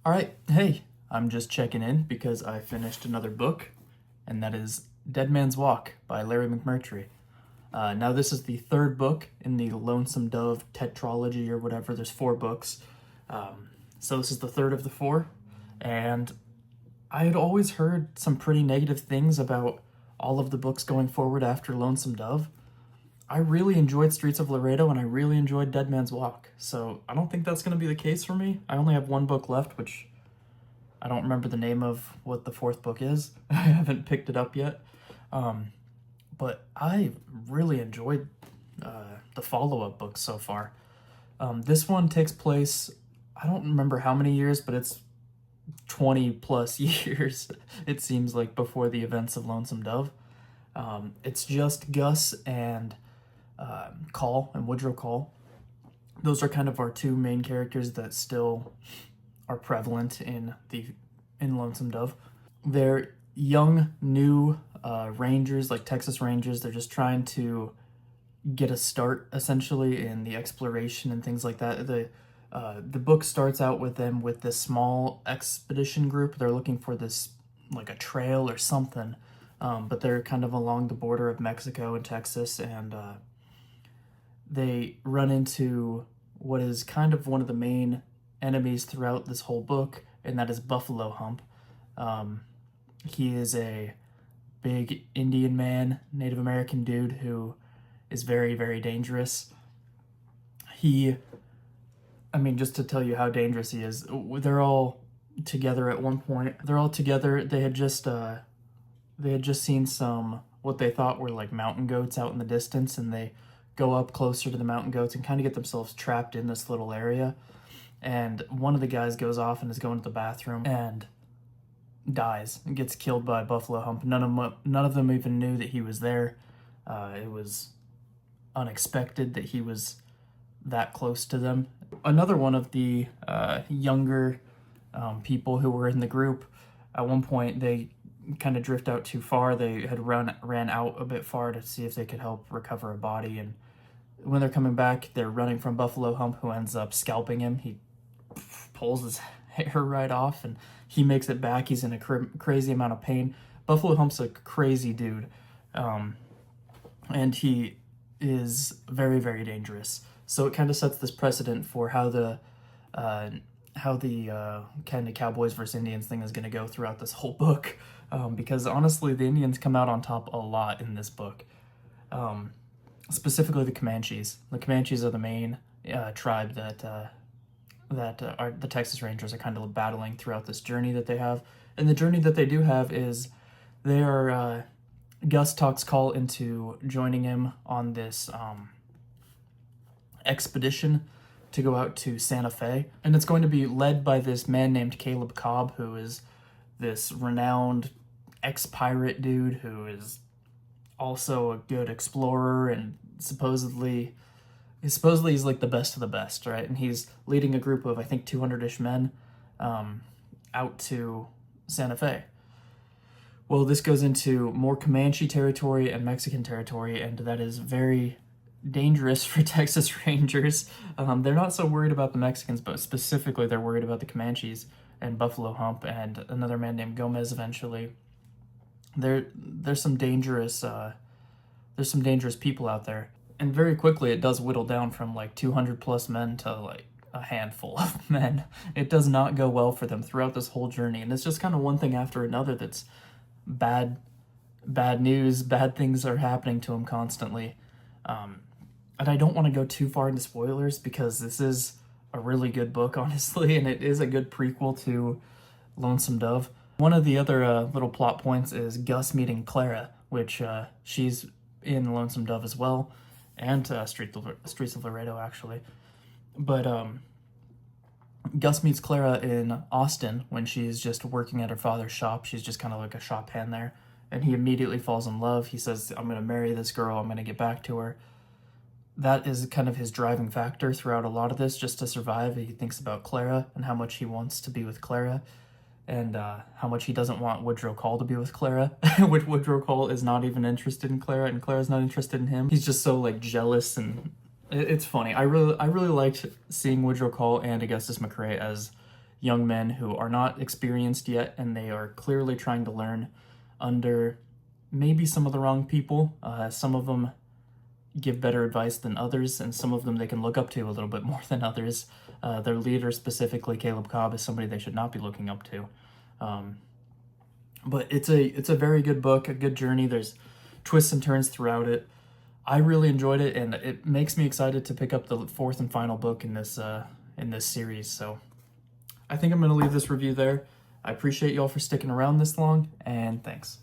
All right, hey, I'm just checking in because I finished another book, and that is Dead Man's Walk by Larry McMurtry. Now, this is the third book in the Lonesome Dove tetralogy or whatever. There's four books. So, this is the third of the four, and I had always heard some pretty negative things about all of the books going forward after Lonesome Dove. I really enjoyed Streets of Laredo and I really enjoyed Dead Man's Walk, so I don't think that's going to be the case for me. I only have one book left, which I don't remember the name of what the fourth book is. I haven't picked it up yet. But I really enjoyed the follow up books so far. This one takes place, I don't remember how many years, but it's 20 plus years, it seems like, before the events of Lonesome Dove. It's just Gus and Call and Woodrow Call. Those are kind of our two main characters that still are prevalent in Lonesome Dove. They're young, new rangers, like Texas Rangers. They're just trying to get a start, essentially, in the exploration and things like that. The book starts out with them with this small expedition group. They're looking for this, like a trail or something, but they're kind of along the border of Mexico and Texas, and they run into what is kind of one of the main enemies throughout this whole book, and that is Buffalo Hump. He is a big Indian man, Native American dude who is very, very dangerous. Just to tell you how dangerous he is, they're all together at one point. They're all together. They had just seen some what they thought were like mountain goats out in the distance, and they go up closer to the mountain goats and kind of get themselves trapped in this little area. And one of the guys goes off and is going to the bathroom and dies and gets killed by Buffalo Hump. None of them even knew that he was there. It was unexpected that he was that close to them. Another one of the younger people who were in the group, at one point they kind of drift out too far. They had ran out a bit far to see if they could help recover a body, and when they're coming back, they're running from Buffalo Hump, who ends up scalping him. He pulls his hair right off, and he makes it back. He's in a crazy amount of pain. Buffalo Hump's a crazy dude, and he is very, very dangerous. So it kind of sets this precedent for how the kind of Cowboys versus Indians thing is going to go throughout this whole book, because honestly, the Indians come out on top a lot in this book. Specifically the Comanches. The Comanches are the main tribe that are the Texas Rangers are kind of battling throughout this journey that they have. And the journey that they do have is they are Gus talks Call into joining him on this expedition to go out to Santa Fe, and it's going to be led by this man named Caleb Cobb, who is this renowned ex-pirate dude who is also a good explorer, and supposedly he's like the best of the best, right? And he's leading a group of, I think, 200-ish men out to Santa Fe. Well, this goes into more Comanche territory and Mexican territory, and that is very dangerous for Texas Rangers. They're not so worried about the Mexicans, but specifically they're worried about the Comanches and Buffalo Hump and another man named Gomez eventually. There's some dangerous people out there. And very quickly it does whittle down from like 200 plus men to like a handful of men. It does not go well for them throughout this whole journey, and it's just kind of one thing after another that's bad news. Bad things are happening to them constantly. And I don't want to go too far into spoilers because this is a really good book, honestly, and it is a good prequel to Lonesome Dove. One of the other little plot points is Gus meeting Clara, which she's in Lonesome Dove as well, and Streets of Laredo, actually. But Gus meets Clara in Austin when she's just working at her father's shop. She's just kind of like a shop hand there, and he immediately falls in love. He says, I'm going to marry this girl, I'm going to get back to her. That is kind of his driving factor throughout a lot of this, just to survive. He thinks about Clara and how much he wants to be with Clara, and how much he doesn't want Woodrow Call to be with Clara, which Woodrow Call is not even interested in Clara, and Clara's not interested in him. He's just so like jealous, and it's funny. I really liked seeing Woodrow Call and Augustus McCrae as young men who are not experienced yet, and they are clearly trying to learn under maybe some of the wrong people. Some of them give better advice than others, and some of them they can look up to a little bit more than others. Their leader, specifically Caleb Cobb, is somebody they should not be looking up to. But it's a very good book, a good journey. There's twists and turns throughout it. I really enjoyed it, and it makes me excited to pick up the fourth and final book in this series. So I think I'm going to leave this review there. I appreciate y'all for sticking around this long, and thanks.